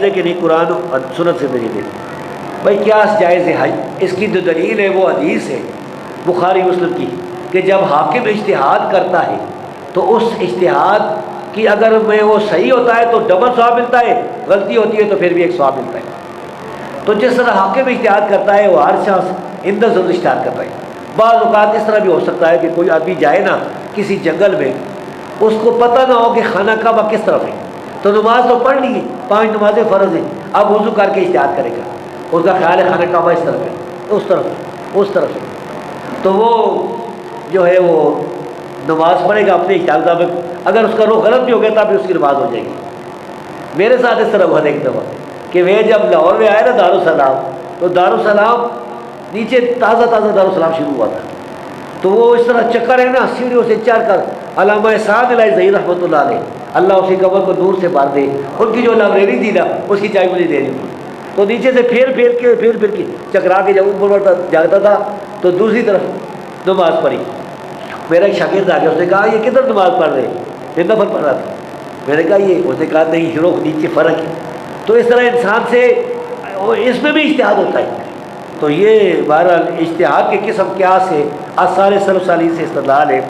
ہے کہ نہیں قرآن اور سنت سے دلیل ہے؟ بھائی قیاس جائز ہے، اس کی جو دلیل ہے وہ حدیث ہے بخاری مسلم کی کہ جب حاکم اجتہاد کرتا ہے تو اس اجتہاد کی اگر میں وہ صحیح ہوتا ہے تو ڈبل ثواب ملتا ہے، غلطی ہوتی ہے تو پھر بھی ایک ثواب ملتا ہے۔ تو جس طرح حاکم اجتہاد کرتا ہے وہ ہر شخص اندر ضرور اجتہاد کرتا ہے۔ بعض اوقات اس طرح بھی ہو سکتا ہے کہ کوئی آدمی جائے نا کسی جنگل میں، اس کو پتہ نہ ہو کہ خانہ کعبہ کس طرف ہے، تو نماز تو پڑھ لی ہے، 5 نمازیں فرض ہیں، اب وضو کر کے اجتہاد کرے گا، اس کا خیال ہے خانہ کعبہ اس طرف ہے، اس طرف ہے، تو وہ جو ہے وہ نماز پڑھے گا اپنے اجتہاد مطابق۔ اگر اس کا رخ غلط بھی ہو گیا تب بھی اس کی نماز ہو جائے گی۔ میرے ساتھ اس طرح ہوا ایک دفعہ کہ وہ جب لاہور میں آئے نا دارالسلام، تو دارالسلام نیچے تازہ دارالسلام شروع ہوا تھا، تو وہ اس طرح چکر ہے نا سیڑھیوں سے چڑھ کر علامہ سعد علیہ ظہیر رحمۃ اللہ علیہ، اللہ اسی قبر کو نور سے بھر دے، ان کی جو لائبریری تھی نا اس کی چائے مجھے دے رہی تھی، تو نیچے سے پھر کے چکرا کے جب اوپر جاتا تھا تو دوسری طرف نماز پڑھی۔ میرا ایک شاگرد آ گیا، اس نے کہا یہ کدھر نماز پڑھ رہے ہیں؟ نفل پڑھ رہا تھا۔ میں نے کہا یہ، اس نے کہا نہیں رخ نیچے فرق ہے۔ تو اس طرح انسان سے اس میں بھی اجتہاد ہوتا ہے، تو یہ بہرحال اجتہاد کے قسم قیاس ہے، آثار سلف صالحین سے استدلال ہے۔